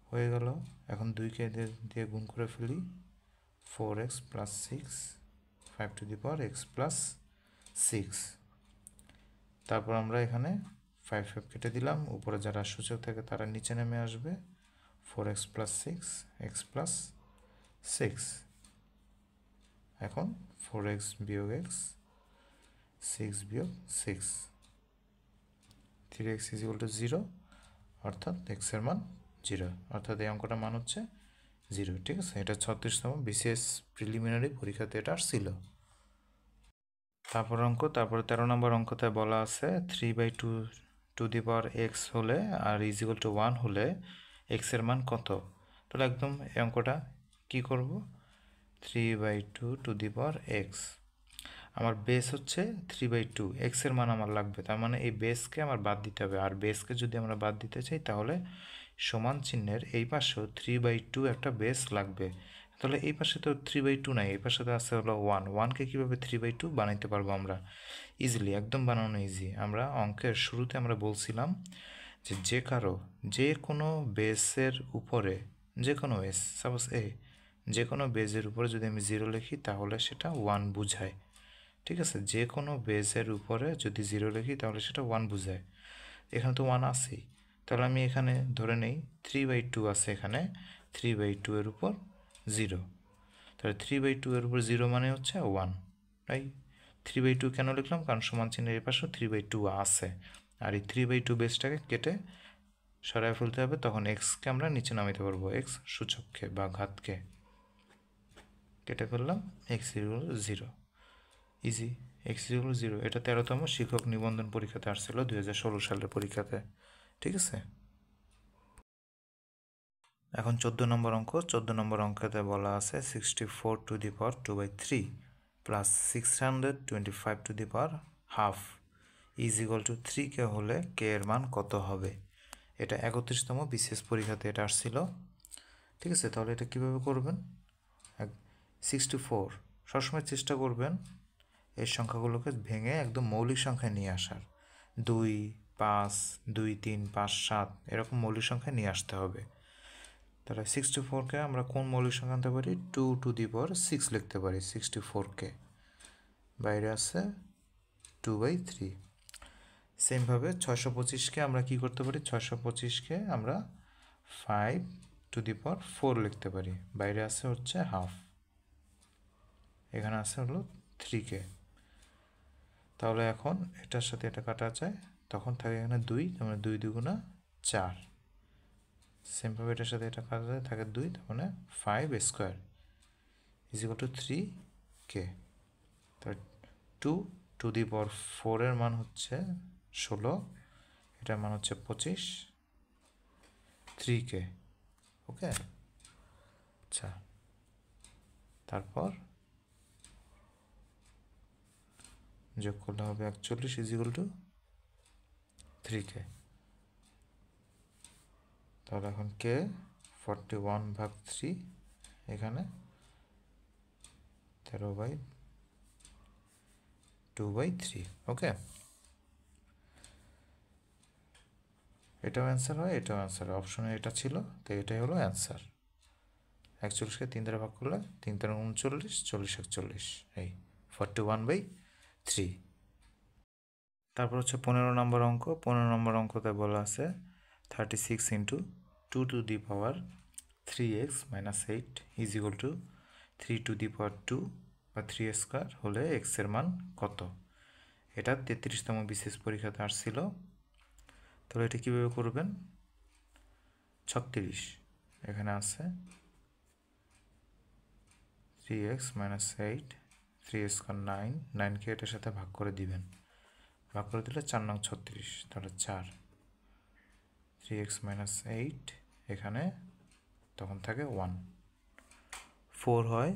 হয়ে গেল। এখন 2কে দিয়ে গুণ করে ফেলি, 4x plus 6, 5 two the power x plus 6, তারপর আমরা এখানে 5 কেটে দিলাম, উপরে যারা সূচক থাকে তারা নিচে নেমে আসবে, 4x প্লাস 6, x প্লাস 6, এখন 4x বিয়োগ x, 6 বিয়োগ 6, 3x ইজ ইকুয়াল টু 0, অর্থাৎ x এর মান 0, অর্থাৎ এই অঙ্কটার মান হচ্ছে 0, ঠিক আছে। এটা 36তম বিসিএস প্রিলিমিনারি পরীক্ষাতে এটা আসছিল। তারপর অঙ্ক, তারপর 13 নম্বর অঙ্কতে বলা আছে 3/2 টু দি পাওয়ার এক্স হলে আর ইজ ইকুয়াল টু 1 হলে এক্স এর মান কত। তাহলে একদম এই অঙ্কটা কী করব, 3/2 টু দি পাওয়ার এক্স, আমার বেস হচ্ছে 3/2, এক্স এর মান আমার লাগবে, তার মানে এই বেসকে আমার বাদ দিতে হবে। আর বেসকে যদি আমরা বাদ দিতে চাই তাহলে সমান চিহ্নের এই পাশেও 3/2 একটা বেস লাগবে। তাহলে এই পাশে তো 3/2 নাই, এই পাশে তো আছে হলো 1, 1কে কীভাবে 3/2 বানাইতে পারবো আমরা ইজিলি, একদম বানানো ইজি। আমরা অঙ্কের শুরুতে আমরা বলছিলাম যে যে কোনো বেসের উপরে, যে কোনো বেস, সাপোজ যে কোনো বেসের উপরে যদি আমি 0 লিখি তাহলে সেটা 1 বোঝায়, ঠিক আছে। যে কোনো বেসের উপরে যদি 0 লিখি তাহলে সেটা 1 বোঝায়। এখানে তো 1 আছেই, তাহলে আমি এখানে ধরে নেই 3/2 আছে, এখানে 3/2 এর উপর 0, তাহলে 3/2 এর উপর 0 মানে হচ্ছে 1, তাই 3/2 কেন লিখলাম? কারণ সমান চিহ্নের এই পাশেও 3/2 আছে, আর এই 3/2 বেসটাকে কেটে সরায় ফেলতে হবে, তখন এক্সকে আমরা নিচে নামাইতে পারবো, এক্স সূচককে বা ঘাতকে কেটে ফেললাম, x equal 0, easy, x equal 0। এটা 13তম শিক্ষক নিবন্ধন পরীক্ষাতে আসছিল 2016 সালের পরীক্ষাতে, ঠিক আছে। এখন 14 নম্বর অঙ্ক। 14 নম্বর অঙ্কতে বলা আছে 64 two the power 2/3 plus 625 two the power half is equal two 3k হলে কে এর মান কত হবে। এটা 31তম বিসিএস পরীক্ষাতে এটা আসছিল, ঠিক আছে। তাহলে এটা কীভাবে করবেন? 64 সবসময় চেষ্টা করবেন এই সংখ্যাগুলোকে ভেঙে একদম মৌলিক সংখ্যায় নিয়ে আসার, 2, 5, 2, 3, 5, 7 এরকম মৌলিক সংখ্যায় নিয়ে আসতে হবে। তাহলে 64কে আমরা কোন মৌলিক সংখ্যা আনতে পারি? 2 টু দি পাওয়ার 6 লিখতে পারি 64কে, বাইরে আছে 2/3। সেমভাবে 625কে আমরা কি করতে পারি? 625কে আমরা 5 টু দি পাওয়ার 4 লিখতে পারি, বাইরে আছে হচ্ছে হাফ, এখানে আছে হলো 3k। তাহলে এখন এটার সাথে এটা কাটা যায়, তখন থাকে এখানে 2, তার 2 2 4। সেমভাবে এটার সাথে এটা কাটা যায়, থাকে 2, তার 5 square is equal two 3k। তাহলে 2 টু দি পাওয়ার 4 এর মান হচ্ছে 16, এটার মান হচ্ছে 25, 3k, ওকে। আচ্ছা, তারপর যোগ করলে হবে 41 ইজ ইকুয়াল টু 3k। তাহলে এখন কে 41/3, এখানে 13/2/3, ওকে। এটাও অ্যান্সার হয়, এটাও অ্যান্সার হয়, অপশনে এটা ছিল, তো এটাই হলো অ্যান্সার। 41কে 3 দ্বারা ভাগ করলে 3 3 39, 40 41, এই 41/3। তারপর হচ্ছে 15 নম্বর অঙ্ক। 15 নম্বর অঙ্কতে বলা আছে 36 into 2 to the power 3x minus 8 is equal to 3 to the power 2 বা 3 স্কোয়ার হলে এক্স এর মান কত। এটা 33তম বিসিএস পরীক্ষাতে আসছিল। তাহলে এটা কীভাবে করবেন? 36 এখানে আছে 3x মাইনাস 8, 3 স্কোয়ার 9, 9কে এটার সাথে ভাগ করে দিবেন, ভাগ করে দিলে 4 9 36, তাহলে 4, 3x মাইনাস 8 এখানে তখন থাকে 1, 4 হয়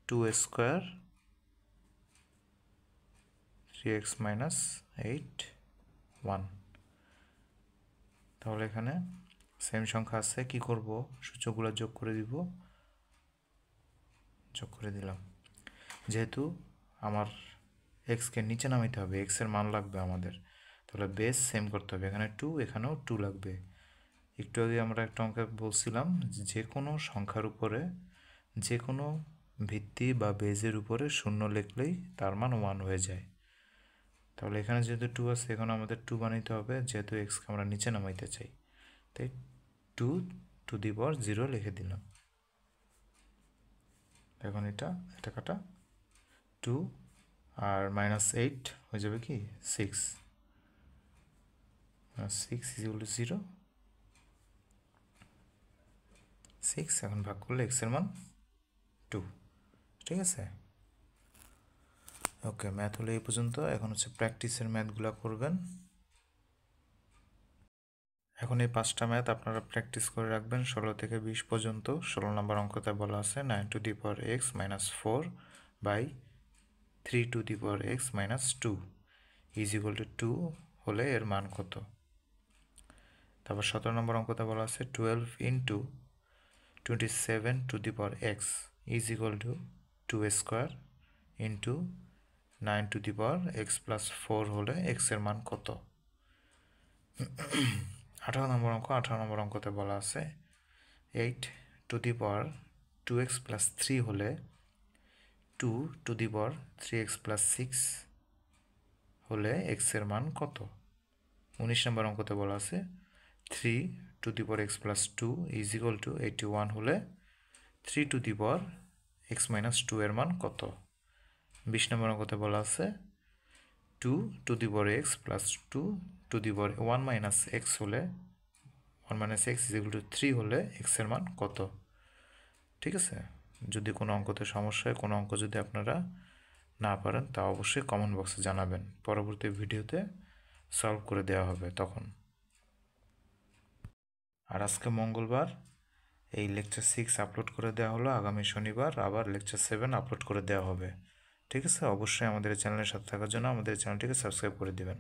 2 স্কোয়ার 3x মাইনাস 8 1। তাহলে এখানে সেম সংখ্যা আছে, কি করব? সূচকগুলো যোগ করে দিব, যোগ করে দিলাম। যেহেতু আমার এক্সকে নিচে নামাইতে হবে, এক্সের মান লাগবে আমাদের, তাহলে বেস সেম করতে হবে, এখানে 2 এখানেও 2 লাগবে। একটু আগে আমরা একটা অঙ্কে বলছিলাম যে কোনো সংখ্যার উপরে যে কোনো ভিত্তি বা বেজের উপরে 0 লিখলেই তার মান 1 হয়ে যায়। তাহলে এখানে যেহেতু 2 আছে, এখানে আমাদের 2 বানাইতে হবে, যেহেতু এক্সকে আমরা নিচে নামাইতে চাই, তাই 2 টু দি পাওয়ার 0 লিখে দিলাম। এখন এটা কাটা, 2 আর মাইনাস 8 হয়ে যাবে কি 6, 6 ইজ ইকুয়াল টু 0, 6 এখন ভাগ করলে এক্সের মান 2, ঠিক আছে। ওকে, ম্যাথ হলো এই পর্যন্ত। এখন হচ্ছে প্র্যাকটিসের ম্যাথগুলো করবেন। এখন এই 5টা ম্যাথ আপনারা প্র্যাকটিস করে রাখবেন 16 থেকে 20 পর্যন্ত। 16 নম্বর অঙ্কতে বলা আছে 9 to the power x minus 4 by 3 to the power x minus 2 is equal to 2 হলে এর মান কত। তারপর 17 নম্বর অঙ্কতে বলা আছে 12 into 27 two the power x is equal to 2 square into 9 to the power x plus 4 হলে x এর মান কত। 18 নম্বর অঙ্ক। 18 নম্বর অঙ্কতে বলা আছে 8 two the power 2x plus 3 হলে 2 to the power 3x plus 6 হলে x এর মান কত। 19 নম্বর অঙ্কতে বলা আছে 3 to the power x plus 2 is equal two 81 হলে 3 to the power x minus 2 এর মান কত। 20 নম্বর অঙ্কতে বলা আছে 2 x প্লাস 1 মাইনাস এক্স হলে 1 minus x is equal to 3 হলে এক্সের মান কত? ঠিক আছে, যদি কোনো অঙ্কতে সমস্যা হয়, কোনো অঙ্ক যদি আপনারা না পারেন তা অবশ্যই কমেন্ট বক্সে জানাবেন, পরবর্তী ভিডিওতে সলভ করে দেওয়া হবে তখন। আর আজকে মঙ্গলবার, এই লেকচার 6 আপলোড করে দেওয়া হলো, আগামী শনিবার আবার লেকচার 7 আপলোড করে দেওয়া হবে। ঠিক আছে, অবশ্যই আমাদের চ্যানেলের সাথে থাকার জন্য আমাদের চ্যানেলটিকে সাবস্ক্রাইব করে দিবেন,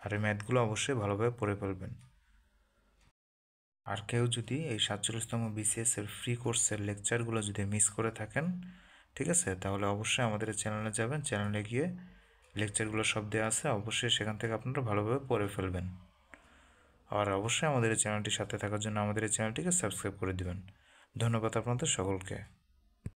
আর এই ম্যাথগুলো অবশ্যই ভালোভাবে পড়ে ফেলবেন। আর কেউ যদি এই 47তম BCS এর ফ্রি কোর্সের লেকচারগুলো যদি মিস করে থাকেন, ঠিক আছে, তাহলে অবশ্যই আমাদের চ্যানেলে যাবেন, চ্যানেলে গিয়ে লেকচারগুলো সব দেওয়া আছে, অবশ্যই সেখান থেকে আপনারা ভালোভাবে পড়ে ফেলবেন। আর অবশ্যই আমাদের এই চ্যানেলটির সাথে থাকার জন্য আমাদের এই চ্যানেলটিকে সাবস্ক্রাইব করে দিবেন। ধন্যবাদ আপনাদের সকলকে।